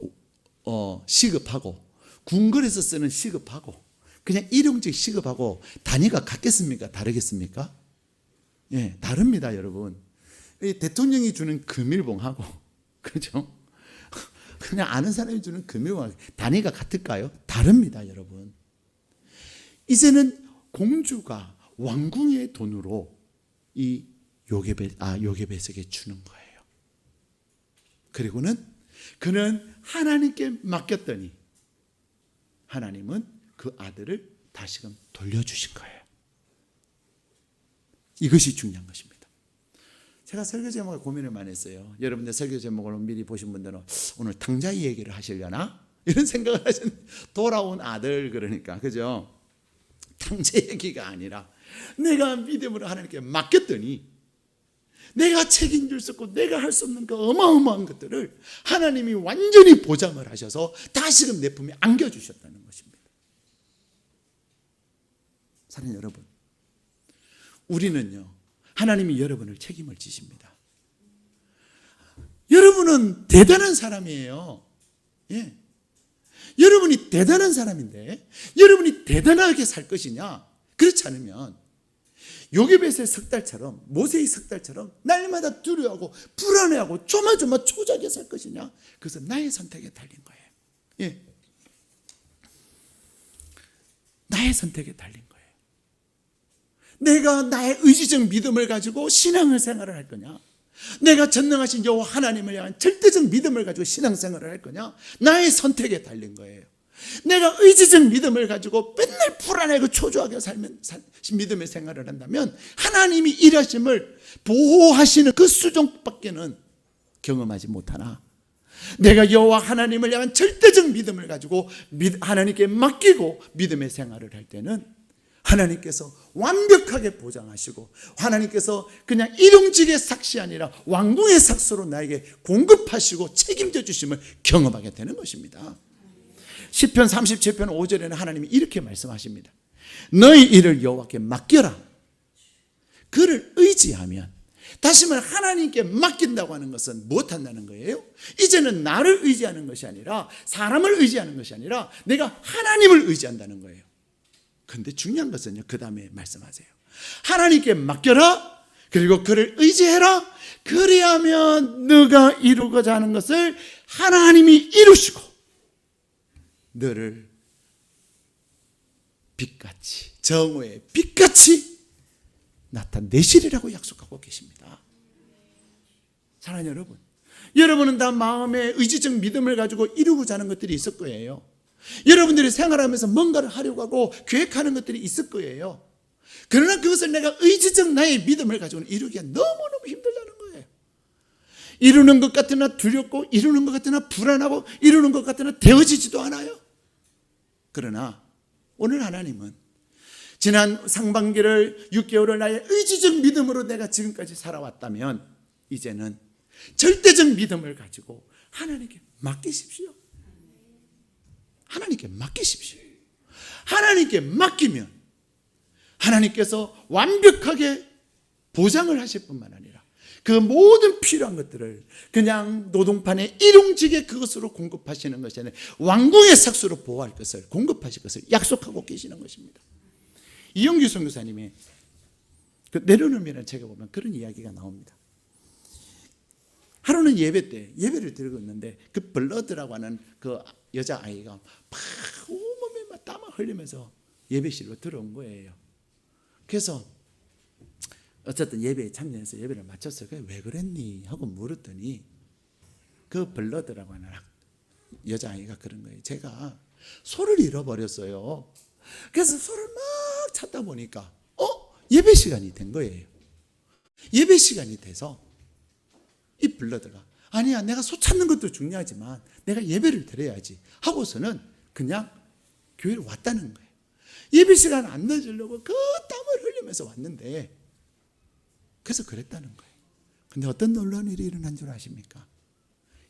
시급하고, 궁궐에서 쓰는 시급하고, 그냥 일용직 시급하고 단위가 같겠습니까? 다르겠습니까? 예, 다릅니다, 여러분. 대통령이 주는 금일봉하고, 그렇죠? 그냥 아는 사람이 주는 금일봉하고 단위가 같을까요? 다릅니다, 여러분. 이제는 공주가 왕궁의 돈으로 이 요게벳에게 주는 거예요. 그리고는 그는 하나님께 맡겼더니 하나님은 그 아들을 다시금 돌려주신 거예요. 이것이 중요한 것입니다. 제가 설교 제목에 고민을 많이 했어요. 여러분들 설교 제목을 미리 보신 분들은 오늘 탕자이 얘기를 하시려나? 이런 생각을 하시는, 돌아온 아들, 그러니까, 그죠? 탕자 얘기가 아니라 내가 믿음으로 하나님께 맡겼더니 내가 책임질 수 없고 내가 할 수 없는 그 어마어마한 것들을 하나님이 완전히 보장을 하셔서 다시금 내 품에 안겨주셨다는 것입니다. 사랑하는 여러분, 우리는요, 하나님이 여러분을 책임을 지십니다. 여러분은 대단한 사람이에요. 예. 여러분이 대단한 사람인데 여러분이 대단하게 살 것이냐? 그렇지 않으면 요게벳의 석 달처럼, 모세의 석 달처럼 날마다 두려워하고 불안해하고 조마조마 초조하게 살 것이냐? 그것은 나의 선택에 달린 거예요. 예. 나의 선택에 달린 거예요. 내가 나의 의지적 믿음을 가지고 신앙을 생활을 할 거냐? 내가 전능하신 여호와 하나님을 향한 절대적 믿음을 가지고 신앙생활을 할 거냐? 나의 선택에 달린 거예요. 내가 의지적 믿음을 가지고 맨날 불안하고 초조하게 살면 믿음의 생활을 한다면 하나님이 일하심을 보호하시는 그 수준밖에는 경험하지 못하나, 내가 여호와 하나님을 향한 절대적 믿음을 가지고 하나님께 맡기고 믿음의 생활을 할 때는 하나님께서 완벽하게 보장하시고, 하나님께서 그냥 일용직의 삭시 아니라 왕궁의 삭스로 나에게 공급하시고 책임져 주심을 경험하게 되는 것입니다. 시편 37편 5절에는 하나님이 이렇게 말씀하십니다. 너희 일을 여호와께 맡겨라. 그를 의지하면, 다시 말해 하나님께 맡긴다고 하는 것은 무엇한다는 거예요? 이제는 나를 의지하는 것이 아니라, 사람을 의지하는 것이 아니라 내가 하나님을 의지한다는 거예요. 그런데 중요한 것은요, 그 다음에 말씀하세요. 하나님께 맡겨라. 그리고 그를 의지해라. 그리하면 너가 이루고자 하는 것을 하나님이 이루시고 너를 빛같이, 정오의 빛같이 나타내시리라고 약속하고 계십니다. 사랑하는 여러분, 여러분은 다 마음의 의지적 믿음을 가지고 이루고자 하는 것들이 있을 거예요. 여러분들이 생활하면서 뭔가를 하려고 하고 계획하는 것들이 있을 거예요. 그러나 그것을 내가 의지적 나의 믿음을 가지고는 이루기가 너무너무 힘들다는 거예요. 이루는 것 같으나 두렵고, 이루는 것 같으나 불안하고, 이루는 것 같으나 되어지지도 않아요. 그러나 오늘 하나님은 지난 상반기를 6개월을 나의 의지적 믿음으로 내가 지금까지 살아왔다면 이제는 절대적 믿음을 가지고 하나님께 맡기십시오. 하나님께 맡기십시오. 하나님께 맡기면 하나님께서 완벽하게 보장을 하실 뿐만 아니라 그 모든 필요한 것들을 그냥 노동판에 일용직에 그것으로 공급하시는 것이 아니라 왕궁의 삭수로 보호할 것을, 공급하실 것을 약속하고 계시는 것입니다. 이영규 선교사님의 그 내려놓음이라는 책에 보면 그런 이야기가 나옵니다. 하루는 예배 때 예배를 드리고 있는데 그 블러드라고 하는 그 여자아이가 막 온몸에 막 땀을 흘리면서 예배실로 들어온 거예요. 그래서 어쨌든 예배에 참여해서 예배를 마쳤어요. 왜 그랬니? 하고 물었더니 그 블러드라고 하는 여자아이가 그런 거예요. 제가 소를 잃어버렸어요. 그래서 소를 막 찾다 보니까 예배 시간이 된 거예요. 예배 시간이 돼서 이 블러드가 아니야, 내가 소 찾는 것도 중요하지만 내가 예배를 드려야지 하고서는 그냥 교회를 왔다는 거예요. 예배 시간 안 늦으려고 그 땀을 흘리면서 왔는데, 그래서 그랬다는 거예요. 근데 어떤 놀라운 일이 일어난 줄 아십니까?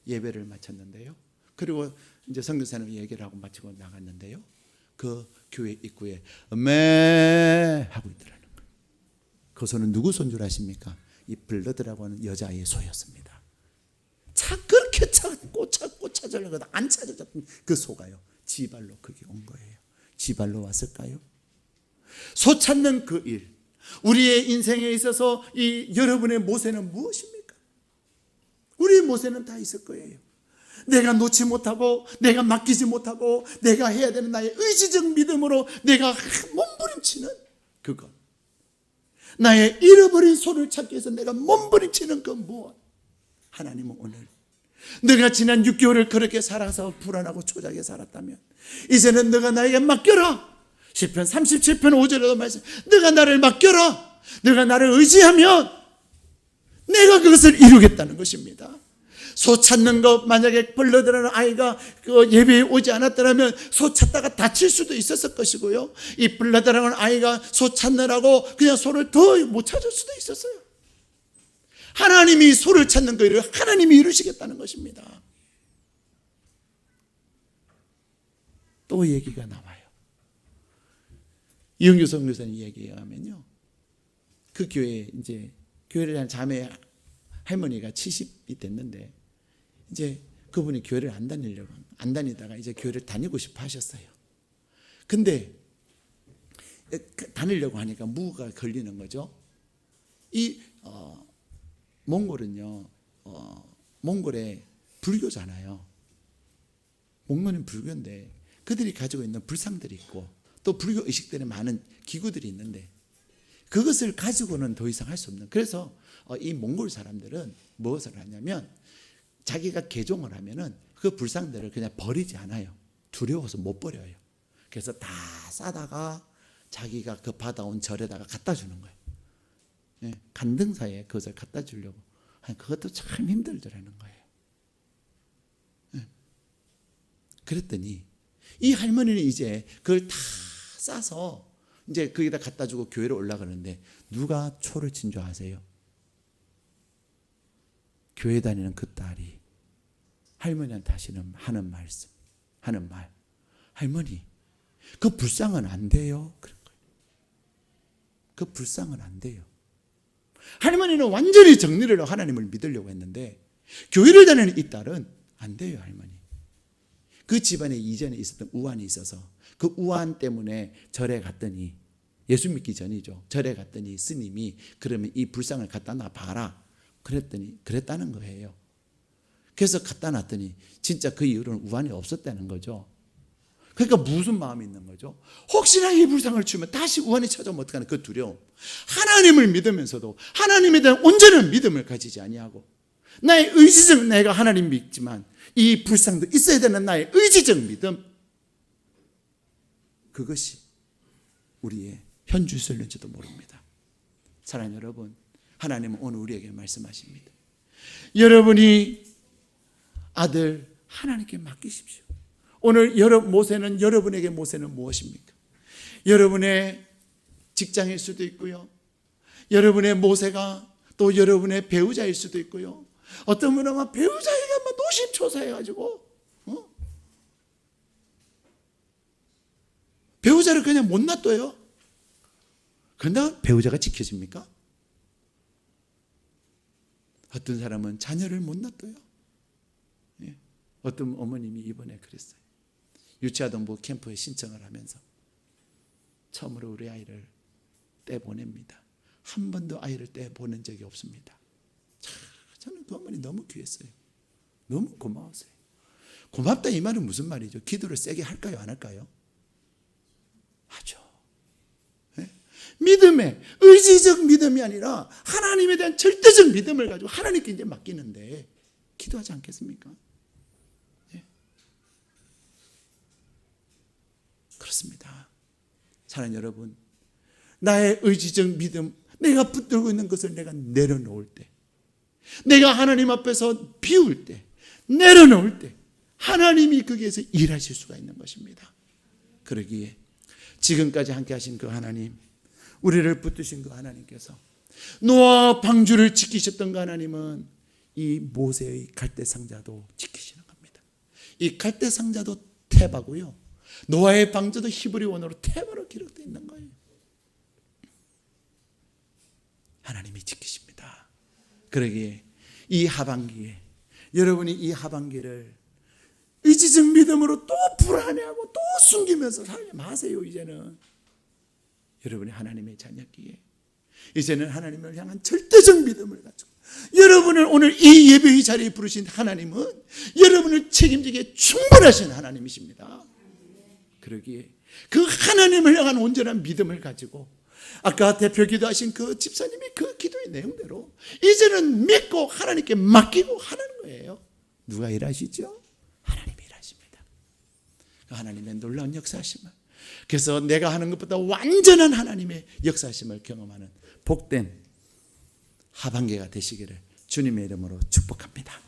예배를 마쳤는데요. 그리고 이제 선교사님 얘기를 하고 마치고 나갔는데요. 그 교회 입구에 매 하고 있더라는 거예요. 그 소는 누구 소인 줄 아십니까? 이 블러드라고 하는 여자아이의 소였습니다. 그렇게 꽂혀져려고 안 찾아졌던 그 소가요, 지 발로 거기 온 거예요. 지 발로 왔을까요? 소 찾는 그 일, 우리의 인생에 있어서 이 여러분의 모세는 무엇입니까? 우리의 모세는 다 있을 거예요. 내가 놓지 못하고, 내가 맡기지 못하고, 내가 해야 되는 나의 의지적 믿음으로 내가 몸부림치는 그것, 나의 잃어버린 소를 찾기 위해서 내가 몸부림치는 그 무엇. 하나님은 오늘 너가 지난 6개월을 그렇게 살아서 불안하고 초작에 살았다면 이제는 너가 나에게 맡겨라. 시편 37편 5절에도 말씀, 너가 나를 맡겨라. 너가 나를 의지하면 내가 그것을 이루겠다는 것입니다. 소 찾는 것, 만약에 블러드라는 아이가 그 예배에 오지 않았더라면 소 찾다가 다칠 수도 있었을 것이고요, 이 블러드라는 아이가 소 찾느라고 그냥 소를 더 못 찾을 수도 있었어요. 하나님이 소를 찾는 그 일을 하나님이 이루시겠다는 것입니다. 또 얘기가 나와요. 이영규 선교사님 얘기에 하면요, 그 교회에 이제 교회를 한 자매 할머니가 70이 됐는데 이제 그분이 교회를 안 다니다가 이제 교회를 다니고 싶어 하셨어요. 근데 다니려고 하니까 무가 걸리는 거죠. 이 몽골은요, 몽골의 불교잖아요. 몽골은 불교인데 그들이 가지고 있는 불상들이 있고 또 불교 의식들의 많은 기구들이 있는데 그것을 가지고는 더 이상 할 수 없는, 그래서 이 몽골 사람들은 무엇을 하냐면 자기가 개종을 하면은 그 불상들을 그냥 버리지 않아요. 두려워서 못 버려요. 그래서 다 싸다가 자기가 그 받아온 절에다가 갖다 주는 거예요. 예, 간등사에 그것을 갖다 주려고. 그것도 참 힘들더라는 거예요. 예. 그랬더니 이 할머니는 이제 그걸 다 싸서 이제 거기다 갖다 주고 교회로 올라가는데 누가 초를 친 줄 아세요? 교회 다니는 그 딸이 할머니한테 하는 말, 할머니, 그 불상은 안 돼요. 그런 거예요. 그 불상은 안 돼요. 할머니는 완전히 정리를 하고 하나님을 믿으려고 했는데 교회를 다니는 이 딸은 안 돼요. 할머니, 그 집안에 이전에 있었던 우환이 있어서 그 우환 때문에 절에 갔더니, 예수 믿기 전이죠, 절에 갔더니 스님이 그러면 이 불상을 갖다 놔봐라 그랬더니 그랬다는 거예요. 그래서 갖다 놨더니 진짜 그 이후로는 우환이 없었다는 거죠. 그러니까 무슨 마음이 있는 거죠? 혹시나 이 불상을 주면 다시 우환이 찾아오면 어떡하나, 그 두려움. 하나님을 믿으면서도 하나님에 대한 온전한 믿음을 가지지 아니하고, 나의 의지적, 내가 하나님 믿지만 이 불상도 있어야 되는 나의 의지적 믿음, 그것이 우리의 현주소일는지도 모릅니다. 사랑하는 여러분, 하나님은 오늘 우리에게 말씀하십니다. 여러분이 아들 하나님께 맡기십시오. 오늘 여러분에게 모세는 무엇입니까? 여러분의 직장일 수도 있고요, 여러분의 모세가 또 여러분의 배우자일 수도 있고요, 어떤 분은 막 배우자에게 막 노심초사해가지고 배우자를 그냥 못 놔둬요. 그런데 배우자가 지켜집니까? 어떤 사람은 자녀를 못 놔둬요. 예. 어떤 어머님이 이번에 그랬어요. 유치아동부 캠프에 신청을 하면서 처음으로 우리 아이를 떼보냅니다. 한 번도 아이를 떼보낸 적이 없습니다. 저는 그 어머니 너무 귀했어요. 너무 고마웠어요. 고맙다 이 말은 무슨 말이죠? 기도를 세게 할까요, 안 할까요? 하죠. 네? 믿음의 의지적 믿음이 아니라 하나님에 대한 절대적 믿음을 가지고 하나님께 이제 맡기는데 기도하지 않겠습니까? 네? 그렇습니다. 사랑하는 여러분, 나의 의지적 믿음, 내가 붙들고 있는 것을 내가 내려놓을 때, 내가 하나님 앞에서 비울 때, 내려놓을 때 하나님이 거기에서 일하실 수가 있는 것입니다. 그러기에 지금까지 함께 하신 그 하나님, 우리를 붙드신 그 하나님께서, 노아와 방주를 지키셨던 그 하나님은 이 모세의 갈대상자도 지키시는 겁니다. 이 갈대상자도 테바고요, 노아의 방주도 히브리 원어로 테바로 기록되어 있는 거예요. 하나님이 지키십니다. 그러기에 이 하반기에, 여러분이 이 하반기를 의지적 믿음으로 또 불안해하고 또 숨기면서 살지 마세요. 이제는 여러분이 하나님의 자녀기에, 이제는 하나님을 향한 절대적 믿음을 가지고, 여러분을 오늘 이 예배의 자리에 부르신 하나님은 여러분을 책임지기에 충분하신 하나님이십니다. 그러기에 그 하나님을 향한 온전한 믿음을 가지고, 아까 대표 기도하신 그 집사님이 그 기도의 내용대로 이제는 믿고 하나님께 맡기고 하는 거예요. 누가 일하시죠? 하나님이 일하십니다. 하나님의 놀라운 역사하심을, 그래서 내가 하는 것보다 완전한 하나님의 역사하심을 경험하는 복된 하반기가 되시기를 주님의 이름으로 축복합니다.